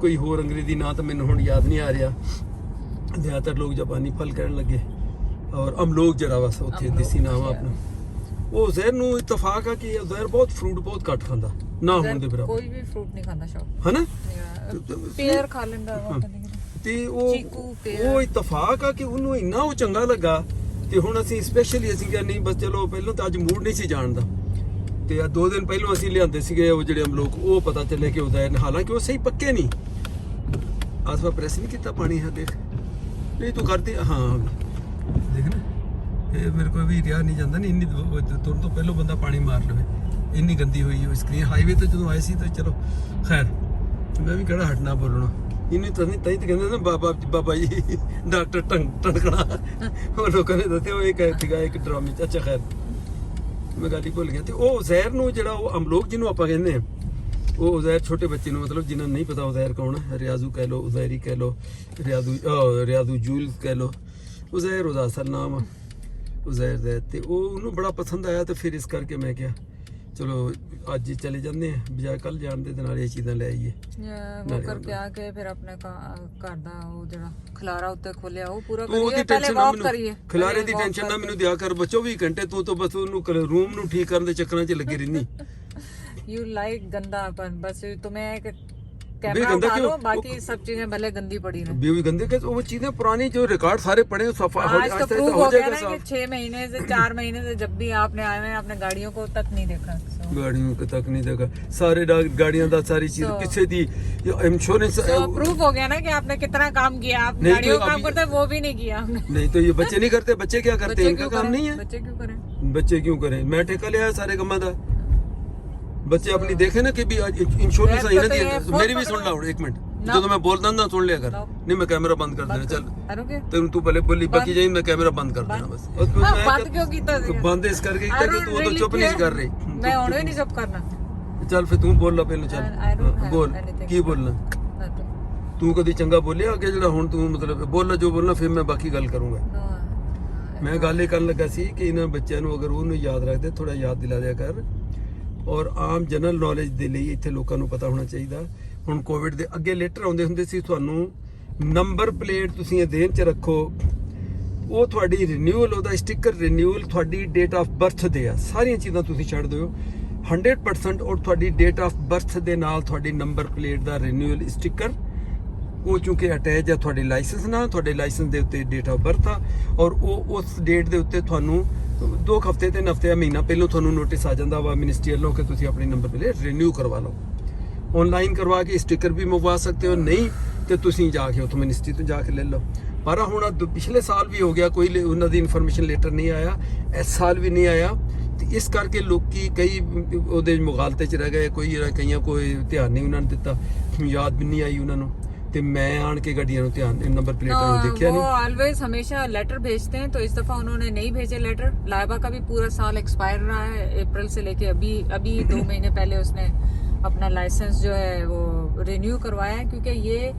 ਕੋਈ ਹੋਰ ਅੰਗਰੇਜ਼ੀ ਨਾਂ ਤਾਂ ਮੈਨੂੰ ਹੁਣ ਯਾਦ ਨਹੀਂ ਆ ਰਿਹਾ, ਜ਼ਿਆਦਾਤਰ ਲੋਕ ਜਾਪਾਨੀ ਫਲ ਕਹਿਣ ਲੱਗੇ। ਔਰ ਅਮਲੋਕ ਜਿਹੜਾ ਵਾ ਉੱਥੇ ਦੇਸੀ ਨਾਮ ਆ ਆਪਣਾ। ਉਹ ਜ਼ਹਿਰ ਨੂੰ ਇਤਫਾਕ ਆ ਕਿ ਜ਼ਹਿਰ ਬਹੁਤ ਫਰੂਟ ਬਹੁਤ ਘੱਟ ਖਾਂਦਾ ਨਾ ਹੋਣ ਦੇ ਬਰਾਬਰ, ਕੋਈ ਵੀ ਫਰੂਟ ਨਹੀਂ ਖਾਂਦਾ ਸ਼ੌਕ, ਹਨਾ? ਪੇਅਰ ਖਾ ਲੈਂਦਾ ਤੇ ਚੀਕੂ, ਉਹ ਇਤਫਾਕ ਆ ਕਿ ਉਹਨੂੰ ਇੰਨਾ ਉਹ ਚੰਗਾ ਲੱਗਾ। ਤੇ ਹੁਣ ਅਸੀਂ ਸਪੈਸ਼ਲੀ ਅਸੀਂ ਕਿਹਾ ਨਹੀਂ ਬਸ ਚਲੋ, ਪਹਿਲਾਂ ਤਾਂ ਅੱਜ ਮੂਡ ਨਹੀਂ ਸੀ ਜਾਣ ਦਾ, ਤੇ ਆ 2 ਦਿਨ ਪਹਿਲਾਂ ਅਸੀਂ ਲਿਆਂਦੇ ਸੀਗੇ ਉਹ ਜਿਹੜੇ ਅਮਲੋਕ, ਉਹ ਪਤਾ ਚੱਲੇ ਕਿ ਉਹਦਾ ਹਾਲਾਂਕਿ ਉਹ ਸਹੀ ਪੱਕੇ ਨਹੀਂ। ਆਸਵਾ ਪ੍ਰੈਸ ਨਹੀਂ ਕੀਤਾ ਪਾਣੀ ਹੈ, ਦੇਖ ਨਹੀਂ ਤੂੰ ਕਰਦੀ ਹਾਂ ਦੇਖ ਨਾ, ਇਹ ਮੇਰੇ ਕੋਲ ਵੀ ਰਿਆ ਨਹੀਂ ਜਾਂਦਾ ਨਹੀਂ ਇੰਨੀ ਤੁਰਨ ਤੋਂ ਪਹਿਲਾਂ ਬੰਦਾ ਪਾਣੀ ਮਾਰ ਲਵੇ, ਇੰਨੀ ਗੰਦੀ ਹੋਈ ਉਹ ਸਕਰੀਨ। ਹਾਈਵੇ ਤੇ ਜਦੋਂ ਆਏ ਸੀ ਤਾਂ ਚਲੋ ਖੈਰ ਮੈਂ ਵੀ ਕਿਹੜਾ ਹਟਣਾ ਬੋਲਣਾ, ਇਹਨੂੰ ਤਾਂ ਨਹੀਂ ਤਾਂ ਕਹਿੰਦੇ ਨਾ ਬਾਬਾ ਜੀ ਡਾਕਟਰ ਟਣਕਣਾ, ਉਹ ਲੋਕਾਂ ਨੇ ਦੱਸਿਆ ਉਹ ਇੱਕ ਸੀਗਾ ਇੱਕ ਡਰਾਮੇ 'ਚ। ਅੱਛਾ ਖੈਰ ਮੈਂ ਗੱਲ ਹੀ ਭੁੱਲ ਗਿਆ। ਤੇ ਉਹ ਜ਼ਹਿਰ ਨੂੰ ਜਿਹੜਾ ਉਹ ਅਮਲੋਕ ਜਿਹਨੂੰ ਆਪਾਂ ਕਹਿੰਦੇ ਆ, ਉਹ ਉਜ਼ੈਰ ਛੋਟੇ ਬੱਚੇ ਨੂੰ, ਮਤਲਬ ਜਿਨ੍ਹਾਂ ਨੂੰ ਨਹੀਂ ਪਤਾ ਉਜ਼ੈਰ ਕੌਣ ਹੈ, ਰਿਆਜ਼ੂ ਕਹਿ ਲਓ, ਉਜ਼ੈਰੀ ਕਹਿ ਲਓ, ਰਿਆਜ਼ੂ ਜੂਲ ਕਹਿ ਲਓ, ਉਜ਼ੈਰ ਉਹਦਾ ਅਸਲ ਨਾਮ ਆ ਉਜ਼ੈਰ ਦਾ। ਤੇ ਉਹ ਉਹਨੂੰ ਬੜਾ ਪਸੰਦ ਆਇਆ, ਤੇ ਫਿਰ ਇਸ ਕਰਕੇ ਮੈਂ ਕਿਹਾ ਚਲੋ ਅੱਜ ਹੀ ਚਲੇ ਜਾਂਦੇ ਆ ਬਜਾਏ ਕੱਲ ਜਾਣ ਦੇ, ਨਾਲ ਇਹ ਚੀਜ਼ਾਂ ਲੈ ਆਈਏ। वो करके आके फिर अपने घर दा वो जरा खलारा उत्ते खोलिया वो पूरा ਤੂੰ ਉਹਦੀ करिए, पहले ਟੈਨਸ਼ਨ ਨਾ वॉक ਮੈਨੂੰ, करिए, ਖਿਲਾਰੇ ਦੀ ਟੈਨਸ਼ਨ ਨਾ ਮੈਨੂੰ ਦਿਆ ਕਰ। 24 ਘੰਟੇ ਤੂੰ ਤਾਂ ਬਸ ਉਹਨੂੰ ਰੂਮ ਨੂੰ ਠੀਕ ਕਰਨ ਦੇ ਚੱਕਰਾਂ 'ਚ ਲੱਗੀ ਰਹਿੰਦੀ। यू लाइक गंदापन, बस तुम्हें एक भी कैमरा गंदा उठा क्यों? लो, बाकी सब चीजें भले गंदी पड़ी रहे। भी गंदे के वो चीजें पुरानी जो रिकॉर्ड सारे पड़े हैं, सफा आज तो ऐसा प्रूव हो हो गया जाएगा ना कि साहब। 6 महीने से 4 महीने से जब भी आपने आए हैं आपने गाड़ियों को तक नहीं देखा। गाड़ियों को तक नहीं देखा, सारे गाड़ियां दा सारी चीज किससे दी इंश्योरेंस। तो प्रूफ हो गया ना कि आपने कितना काम किया, आप नहीं, गाड़ियों तो का काम करते हैं वो भी नहीं किया हमने। नहीं तो ये बच्चे नहीं करते, बच्चे क्या करते हैं, बच्चे इनका क्यों काम करें? नहीं है। बच्चे क्यों करें? बच्चे क्यों करें, मैं ठेका लिया सारे कमा दा। बच्चे अपनी देखे ना कि भी इंश्योरेंस आई ना। मेरी भी सुन ला एक मिनट, ਜਦੋਂ ਮੈਂ ਬੋਲਦਾ ਨਾ ਸੁਣ ਲਿਆ ਕਰ। ਨਹੀਂ ਮੈਂ ਕੈਮਰਾ ਬੰਦ ਕਰ ਦੇਣਾ, ਚੱਲ करोगे? ਤੂੰ ਪਹਿਲੇ ਬੋਲੀ ਬਾਕੀ ਜਾਈ, ਮੈਂ ਕੈਮਰਾ ਬੰਦ ਕਰ ਦੇਣਾ ਬਸ। ਬੰਦ ਕਿਉਂ ਕੀਤਾ ਸੀ? ਬੰਦ ਇਸ ਕਰਕੇ ਕੀਤਾ ਕਿ ਤੂੰ ਉਦੋਂ ਚੁੱਪ ਨਹੀਂ ਸੀ ਕਰ ਰਹੀ। मैं ਹੁਣ ਵੀ ਨਹੀਂ ਚੁੱਪ ਕਰਨਾ। ਚੱਲ ਫਿਰ ਤੂੰ ਬੋਲ ਲਾ ਪਹਿਲਾਂ, I ਚੱਲ don't have ਬੋਲ anything. ਕੀ ਬੋਲਣਾ। ਤੂੰ ਕਦੀ ਚੰਗਾ ਬੋਲਿਆ ਅੱਗੇ ਜਿਹੜਾ ਹੁਣ ਤੂੰ ਮਤਲਬ ਬੋਲਣਾ ਜੋ ਬੋਲਣਾ, ਫਿਰ ਮੈਂ ਬਾਕੀ ਗੱਲ ਕਰੂੰਗਾ। ਮੈਂ ਗੱਲ ਇਹ ਕਰਨ ਲੱਗਾ ਸੀ ਕਿ ਇਹਨਾਂ ਬੱਚਿਆਂ ਨੂੰ ਅਗਰ ਉਹਨੂੰ ਯਾਦ ਰੱਖਦੇ, ਥੋੜਾ ਯਾਦ ਦਿਲਾ ਦਿਆ ਕਰ। ਔਰ ਆਮ ਜਨਰਲ ਨੌਲੇਜ ਦੇ ਲਈ ਇੱਥੇ ਲੋਕਾਂ ਨੂੰ ਪਤਾ ਹੋਣਾ ਚਾਹੀਦਾ। ਹੁਣ ਕੋਵਿਡ ਦੇ ਅੱਗੇ ਲੈਟਰ ਆਉਂਦੇ ਹੁੰਦੇ ਸੀ ਤੁਹਾਨੂੰ, ਨੰਬਰ ਪਲੇਟ ਤੁਸੀਂ ਇਹ ਦੇਣ 'ਚ ਰੱਖੋ, ਉਹ ਤੁਹਾਡੀ ਰਿਨਿਊਅਲ, ਉਹਦਾ ਸਟicker ਰਿਨਿਊਅਲ ਤੁਹਾਡੀ ਡੇਟ ਆਫ ਬਰਥ ਦੇ ਆ। ਸਾਰੀਆਂ ਚੀਜ਼ਾਂ ਤੁਸੀਂ ਛੱਡ ਦਿਓ 100%, ਔਰ ਤੁਹਾਡੀ ਡੇਟ ਆਫ ਬਰਥ ਦੇ ਨਾਲ ਤੁਹਾਡੀ ਨੰਬਰ ਪਲੇਟ ਦਾ ਰਿਨਿਊਅਲ ਸਟicker, ਉਹ ਚੂੰਕਿ ਅਟੈਚ ਆ ਤੁਹਾਡੇ ਲਾਇਸੈਂਸ ਨਾਲ, ਤੁਹਾਡੇ ਲਾਇਸੈਂਸ ਦੇ ਉੱਤੇ ਡੇਟ ਆਫ ਬਰਥ ਆ, ਔਰ ਉਹ ਉਸ ਡੇਟ ਦੇ ਉੱਤੇ ਤੁਹਾਨੂੰ 2 ਹਫ਼ਤੇ 3 ਹਫ਼ਤੇ ਮਹੀਨਾ ਪਹਿਲਾਂ ਤੁਹਾਨੂੰ ਨੋਟਿਸ ਆ ਜਾਂਦਾ ਵਾ ਮਿਨਿਸਟਰੀ ਵੱਲੋਂ ਕਿ ਤੁਸੀਂ ਆਪਣੀ ਨੰਬਰ ਪਲੇਟ ਰਿਨਿਊ ਕਰਵਾ ਲਓ। ਆਨਲਾਈਨ ਕਰਵਾ ਕੇ ਸਟicker ਵੀ ਮੰਗਵਾ ਸਕਦੇ ਹੋ, ਨਹੀਂ ਤੇ ਤੁਸੀਂ ਜਾ ਕੇ ਉੱਥੋਂ ਮਿਨਿਸਟਰੀ ਤੋਂ ਜਾ ਕੇ ਲੈ ਲਓ। ਪਰ ਹੁਣ ਪਿਛਲੇ ਸਾਲ ਵੀ ਹੋ ਗਿਆ, ਕੋਈ ਉਹਨਾਂ ਦੀ ਇਨਫੋਰਮੇਸ਼ਨ ਲੈਟਰ ਨਹੀਂ ਆਇਆ, ਇਸ ਸਾਲ ਵੀ ਨਹੀਂ ਆਇਆ। ਤੇ ਇਸ ਕਰਕੇ ਲੋਕੀ ਕਈ ਉਹਦੇ ਮੁਗਾਲਤੇ 'ਚ ਰਹਿ ਗਏ, ਕਈਆਂ ਕੋਈ ਧਿਆਨ ਨਹੀਂ ਉਹਨਾਂ ਨੇ ਦਿੱਤਾ, ਯਾਦ ਵੀ ਨਹੀਂ ਆਈ ਉਹਨਾਂ ਨੂੰ। ਤੇ मैं आन के गाड़ियां ध्यान नंबर प्लेटों को देखा नहीं। वो ऑलवेज हमेशा लेटर भेजते हैं, तो इस दफा उन्होंने नहीं भेजे लेटर। लाइबा का भी पूरा साल एक्सपायर रहा है, अप्रैल से लेके अभी 2 महीने पहले उसने अपना लाइसेंस जो है वो रिन्यू करवाया है, क्योंकि ये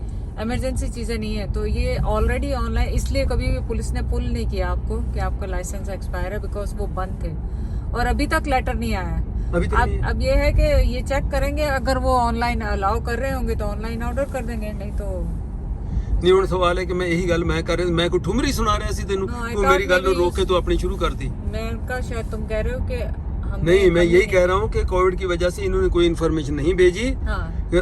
इमरजेंसी चीजें नहीं है। तो ये ऑलरेडी ऑनलाइन, इसलिए कभी भी पुलिस ने पुल नहीं किया आपको कि आपका लाइसेंस एक्सपायर है, बिकॉज वो बंद थे और अभी तक लेटर नहीं आया है। अब ये है कि ये चेक करेंगे, अगर वो ऑनलाइन अलाउ कर रहे होंगे तो ऑनलाइन ऑर्डर कर देंगे, नहीं तो नहीं। ਹੁਣ ਸਵਾਲ ਹੈ ਕਿ ਮੈਂ ਇਹੀ ਗੱਲ ਮੈਂ ਕਰ ਰਿਹਾ, ਮੈਂ ਕੋਈ ਠੁਮਰੀ ਸੁਣਾ ਰਿਹਾ ਸੀ ਤੈਨੂੰ, ਤੂੰ ਮੇਰੀ ਗੱਲ ਨੂੰ ਰੋਕ के तू अपनी शुरू कर दी। मैं का शायद तुम कह रहे हो कि नहीं, मैं यही कह रहा हूँ कि कोविड की वजह से इन्होंने कोई इन्फॉर्मेशन नहीं भेजी।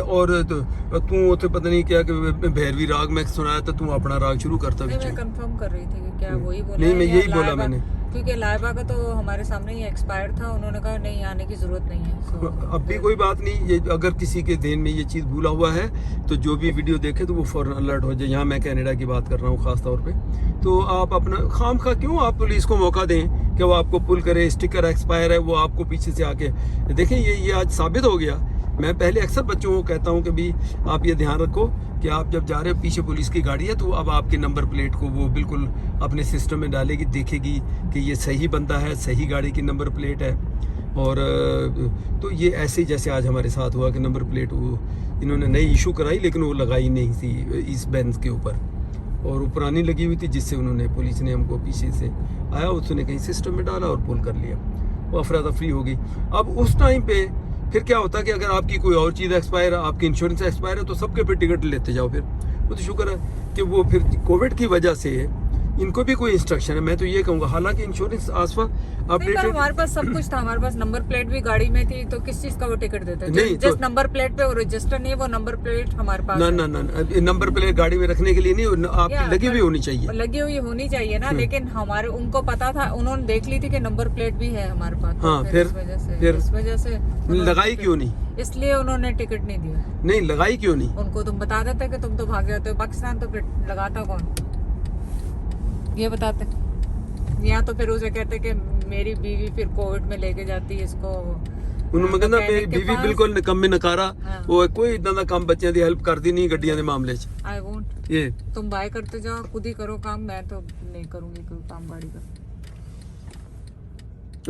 और तू उसे पता नहीं क्या कि भैरवी राग में सुनाया तो तू अपना राग शुरू करता। मैं कंफर्म कर रही थी कि क्या वही बोला। नहीं, मैं यही बोला मैंने, क्योंकि लाइबा का तो हमारे सामने ही एक्सपायर था, उन्होंने कहा नहीं आने की जरूरत नहीं है। अब भी कोई बात नहीं, ये अगर किसी के देन में ये चीज़ भूला हुआ है तो जो भी वीडियो देखे तो वो फौरन अलर्ट हो जाए। यहाँ मैं कनाडा की बात कर रहा हूँ खास तौर पे, तो आप अपना खामखा क्यों आप पुलिस को मौका दें कि वो आपको पुल करे, स्टिकर एक्सपायर है, वो आपको पीछे से आके देखें। ये आज साबित हो गया मैं पहले अक्सर बच्चों को कहता हूँ कि भी आप ये ध्यान रखो कि आप जब जा रहे हो पीछे पुलिस की गाड़ी है तो अब आपके नंबर प्लेट को वो बिल्कुल अपने सिस्टम में डालेगी, देखेगी कि ये सही बंदा है, सही गाड़ी की नंबर प्लेट है। और तो ये ऐसे ही जैसे आज हमारे साथ हुआ कि नंबर प्लेट वो इन्होंने नई इशू कराई लेकिन वो लगाई नहीं थी इस बेंज के ऊपर, और वो पुरानी लगी हुई थी, जिससे उन्होंने पुलिस ने हमको पीछे से आया, उसने कहीं सिस्टम में डाला और पुल कर लिया, वो अफरा तफरी हो गई। अब उस टाइम पे फिर क्या होता है कि अगर आपकी कोई और चीज़ एक्सपायर है, आपकी इंश्योरेंस एक्सपायर है, तो सबके पे टिकट लेते जाओ। फिर वो तो शुक्र है कि वो फिर कोविड की वजह से इनको भी कोई इंस्ट्रक्शन है, मैं तो ये कहूँगा। हालांकि इंश्योरेंस आसफा अपडेटेड, हमारे पास सब कुछ था, हमारे पास नंबर प्लेट भी गाड़ी में थी, तो किस चीज का वो टिकट देते हैं? नहीं, जस्ट नंबर प्लेट पे वो रजिस्टर नहीं है, वो नंबर प्लेट हमारे पास ना है। ना ना नंबर प्लेट गाड़ी में रखने के लिए नहीं, आपकी या, लगी हुई होनी चाहिए। लगी हुई होनी चाहिए ना, लेकिन हमारे उनको पता था, उन्होंने देख ली थी कि नंबर प्लेट भी है हमारे पास। हाँ, तो फिर इस वजह से लगाई क्यों नहीं? इसलिए उन्होंने टिकट नहीं दिया। नहीं लगाई क्यों नहीं? उनको तुम बता देते कि तुम तो भागे होते हो पाकिस्तान, तो फिर लगाता कौन ये बताते? या तो फिर उसे कहते कि मेरी बीवी फिर कोविड में लेके जाती है इसको। ਉਹਨੂੰ ਕਹਿੰਦਾ ਮੇਰੀ ਬੀਵੀ ਬਿਲਕੁਲ ਨਿਕੰਮੀ ਨਕਾਰਾ, ਉਹ ਕੋਈ ਇਦਾਂ ਦਾ ਕੰਮ ਬੱਚਿਆਂ ਦੀ ਹੈਲਪ ਕਰਦੀ ਨਹੀਂ ਗੱਡੀਆਂ ਦੇ ਮਾਮਲੇ 'ਚ। आई वोंट, ਇਹ तुम बाय करते जाओ, खुद ही करो काम, मैं तो नहीं करूंगी कोई काम गाड़ी का।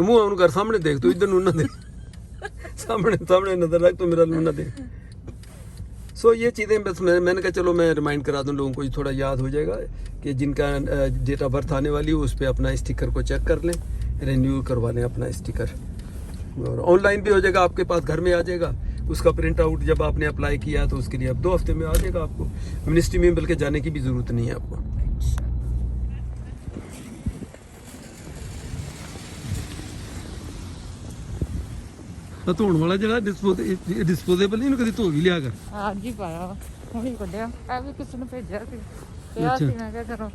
ਮੂੰਹ ਉਹਨੂੰ ਕਰ ਸਾਹਮਣੇ ਦੇਖ, ਤੂੰ ਇਧਰ ਨੂੰ ਨਾ ਦੇਖ, सामने नजर रख, तो मेरा मुंह ना देख। सो ये चीज़ें बस मैंने कहा चलो मैं रिमाइंड करा दूं, लोगों को थोड़ा याद हो जाएगा कि जिनका डेट ऑफ बर्थ आने वाली हो उस पर अपना स्टिकर को चेक कर लें, रिन्यू करवा लें अपना स्टिकर, और ऑनलाइन भी हो जाएगा, आपके पास घर में आ जाएगा उसका प्रिंट आउट। जब आपने अप्लाई किया तो उसके लिए अब 2 हफ्ते में आ जाएगा आपको मिनिस्ट्री में, बल्कि जाने की भी ज़रूरत नहीं है आपको। ਧੋਣ ਵਾਲਾ ਜਿਹੜਾ ਡਿਸਪੋਜ਼ੇਬਲ ਨਹੀਂ, ਇਹਨੂੰ ਕਦੀ ਧੋ ਵੀ ਲਿਆ ਕਰ। ਅੱਜ ਹੀ ਪਾਇਆ ਹੁਣੀ ਕੱਢਿਆ, ਇਹ ਵੀ ਕਿਸੇ ਨੂੰ ਭੇਜਿਆ ਸੀ, ਕਿਹਾ ਸੀ ਮੈਂ ਕਿਹਾ ਚਲੋ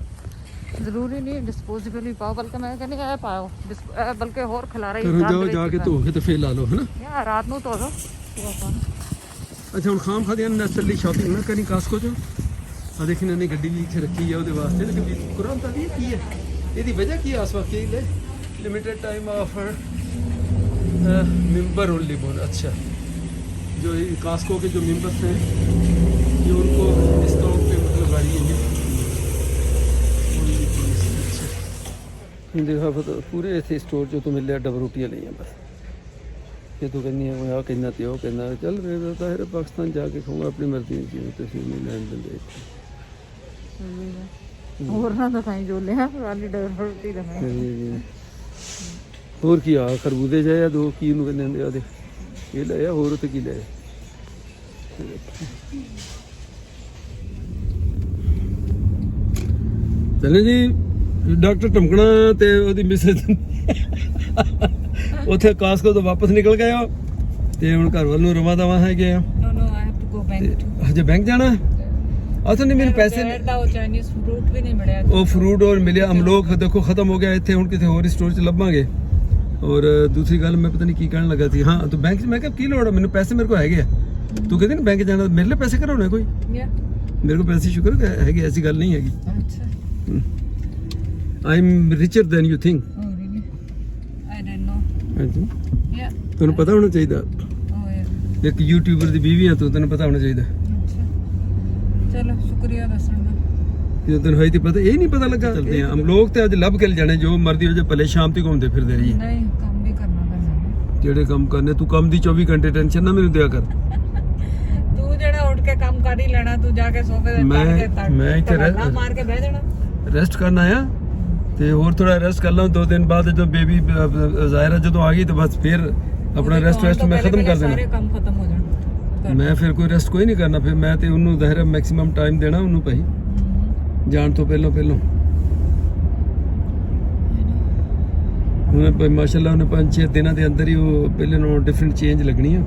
ਜ਼ਰੂਰੀ ਨਹੀਂ ਡਿਸਪੋਜ਼ੇਬਲ ਹੀ ਪਾਓ, ਬਲਕਿ ਮੈਂ ਕਹਿੰਦੀ ਇਹ ਪਾਓ, ਬਲਕਿ ਹੋਰ ਖਿਲਾਰਾ ਹੀ ਜਾਓ ਜਾ ਕੇ ਧੋ ਕੇ ਤੇ ਫੇਰ ਲਾ ਲਓ, ਹਨਾ ਯਾਰ ਰਾਤ ਨੂੰ ਧੋ ਦੋ। ਅੱਛਾ ਹੁਣ ਖਾਮ ਖਾਦਿਆਂ ਨੈਸਰਲੀ ਸ਼ਾਪਿੰਗ ਨਾ ਕਰੀ ਕਾਸਕੋ ਚੋਂ। ਆ ਦੇਖੀ ਇਹਨਾਂ ਨੇ ਗੱਡੀ ਵੀ ਇੱਥੇ ਰੱਖੀ ਆ ਉਹਦੇ ਵਾਸਤੇ, ਲੇਕਿਨ ਕੁਰਾਨ ਤਾਂ ਨਹੀਂ ਕੀ ਹੈ ਇਹਦੀ ਵਜ੍ਹਾ ਕੀ ਆਸ ਵਾਕ ਕੀ ਲੈ limited time offer member only बोल। अच्छा, जो कास्को के जो मेंबर्स हैं ये उनको डिस्काउंट पे मतलब गाड़ी है। अच्छा देखा पूरे ऐसे स्टोर जो तो मिल रहा डबल रोटियाँ ली हैं बस। ये तो कहनी है आ कहना तो वो कहना चल रहे है पाकिस्तान जाके खाऊंगा अपनी मर्जी की चीज़, तो फिर नहीं लैन देंगे ਹੋਰ ਨਾ ਦਿਖਾਈ ਜੋ ਲਿਆ ਵਾਲੀ ਡਬਲ ਰੋਟੀ ਦਿਖਾਈ। ਹੋਰ ਕੀ ਆ ਖਰਬੂਜ਼ੇ ਜਿਹੇ ਆ 2 ਕੀ ਨੂੰ ਕਹਿੰਦੇ ਹੁੰਦੇ ਆ ਦੇ, ਇਹ ਲੈ ਆ ਹੋਰ ਤੇ ਕੀ ਲੈ ਚਲੇ ਜੀ। ਡਾਕਟਰ ਟਮਕਣਾ ਤੇ ਉਹਦੀ ਮਿਸੇਸ ਉੱਥੇ ਕਾਸਕੋ ਤੋਂ ਵਾਪਸ ਨਿਕਲ ਗਏ ਆ ਤੇ ਹੁਣ ਘਰ ਵੱਲ ਨੂੰ ਰਵਾਂ ਦਵਾਂ ਹੈਗੇ ਆ। No no I have to go bank to. ਹਜੇ ਬੈਂਕ ਜਾਣਾ? ਅਸਲ ਨਹੀਂ, ਮੇਰੇ ਪੈਸੇ ਉਹ ਚਾਈਨੀਜ਼ ਫਰੂਟ ਵੀ ਨਹੀਂ ਮਿਲਿਆ, ਉਹ ਫਰੂਟ ਔਰ ਮਿਲਿਆ ਅਮਲੋਕ ਦੇਖੋ ਖਤਮ ਹੋ ਗਿਆ ਇੱਥੇ, ਹੁਣ ਕਿਤੇ ਹੋਰ ਸਟੋਰ 'ਚ ਲੱਭਾਂਗੇ। ਔਰ ਦੂਸਰੀ ਗੱਲ ਮੈਂ ਪਤਾ ਨਹੀਂ ਕੀ ਕਹਿਣ ਲੱਗਾ ਸੀ, ਹਾਂ ਤੂੰ ਬੈਂਕ 'ਚ, ਮੈਂ ਕਿਹਾ ਕੀ ਲੋੜ ਆ, ਮੈਨੂੰ ਪੈਸੇ ਮੇਰੇ ਕੋਲ ਹੈਗੇ ਆ। ਤੂੰ ਕਹਿੰਦੀ ਨਾ ਬੈਂਕ ਜਾਣਾ, ਮੇਰੇ ਲਈ ਪੈਸੇ ਕਢਾਉਣੇ ਕੋਈ, ਮੇਰੇ ਕੋਲ ਪੈਸੇ ਸ਼ੁਕਰ ਹੈਗੇ, ਐਸੀ ਗੱਲ ਨਹੀਂ ਹੈਗੀ। I am richer than you think. I don't know. ਤੈਨੂੰ ਪਤਾ ਹੋਣਾ ਚਾਹੀਦਾ, ਇੱਕ ਯੂਟਿਊਬਰ ਦੀ ਬੀਵੀ ਆ ਤੂੰ, ਤੈਨੂੰ ਪਤਾ ਹੋਣਾ ਚਾਹੀਦਾ। ਚਲੋ ਸ਼ੁਕਰੀਆ ਦੱਸਣ ਦਾ। ਜਦੋਂ ਤੈਨੂੰ ਹੋਈ ਤੇ ਪਤਾ, ਇਹ ਨਹੀਂ ਪਤਾ ਲੱਗਾ। ਚਲਦੇ ਆ ਹਮ ਲੋਕ ਤੇ ਅੱਜ ਲੱਭ ਕੇ ਜਾਣੇ, ਜੋ ਮਰਦੀ ਹੋ ਜਾਏ, ਭਲੇ ਸ਼ਾਮ ਤੱਕ ਘੁੰਮਦੇ ਫਿਰਦੇ ਰਹੀਏ। ਨਹੀਂ ਕੰਮ ਵੀ ਕਰਨਾ ਪੈਂਦਾ। ਜਿਹੜੇ ਕੰਮ ਕਰਨੇ, ਤੂੰ ਕੰਮ ਦੀ 24 ਘੰਟੇ ਟੈਨਸ਼ਨ ਨਾ ਮੈਨੂੰ ਦਿਆ ਕਰ। ਤੂੰ ਜਿਹੜਾ ਉੱਠ ਕੇ ਕੰਮ ਕਰ ਹੀ ਲੈਣਾ, ਤੂੰ ਜਾ ਕੇ ਸੋਫੇ ਤੇ ਮੈਂ ਇੱਥੇ ਮਾਰ ਕੇ ਬਹਿ ਜਾਣਾ, ਰੈਸਟ ਕਰਨਾ ਆ ਤੇ ਹੋਰ ਥੋੜਾ ਰੈਸਟ ਕਰ ਲਾਂ। 2 ਦਿਨ ਬਾਅਦ ਜਦੋਂ ਬੇਬੀ ਜ਼ਾਹਿਰਾ ਜਦੋਂ ਆ ਗਈ ਤਾਂ ਬਸ ਫਿਰ ਆਪਣਾ ਰੈਸਟ ਮੈਂ ਖਤਮ ਕਰ ਦੇਣਾ, ਸਾਰੇ ਕੰਮ ਖਤਮ ਹੋ ਜਾਣ। ਮੈਂ ਫਿਰ ਕੋਈ ਰੈਸਟ ਕੋਈ ਨਹੀਂ ਕਰਨਾ, ਫਿਰ ਮੈਂ ਤੇ ਉਹਨੂੰ ਜ਼ਾਹਿਰਾ ਮੈਕਸਿਮਮ ਟਾਈਮ ਦੇਣਾ ਉਹਨੂੰ ਭਾਈ ਜਾਣ ਤੋਂ ਪਹਿਲਾਂ। ਉਹਨੇ ਭਾਈ ਮਾਸ਼ਾਅੱਲਾ ਉਹਨੇ 5-6 ਦਿਨਾਂ ਦੇ ਅੰਦਰ ਹੀ ਉਹ ਪਹਿਲੇ ਨਾਲੋਂ ਡਿਫਰੈਂਟ ਚੇਂਜ ਲੱਗਣੀ ਆ।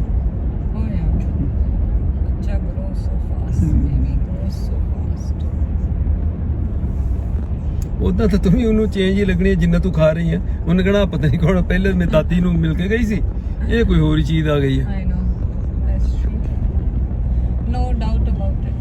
ਉਦਾਂ ਤਾਂ ਤੂੰ ਵੀ ਉਹਨੂੰ ਚੇਂਜ ਹੀ ਲੱਗਣੀ ਹੈ ਜਿੰਨਾ ਤੂੰ ਖਾ ਰਹੀ ਹੈ। ਉਹਨੇ ਕਹਿਣਾ ਪਤਾ ਨਹੀਂ ਕੌਣ ਪਹਿਲੇ ਮੇਰੀ ਦਾਦੀ ਨੂੰ ਮਿਲ ਕੇ ਗਈ ਸੀ, ਇਹ ਕੋਈ ਹੋਰ ਹੀ ਚੀਜ਼ ਆ ਗਈ ਹੈ। I know, that's true. No doubt about it.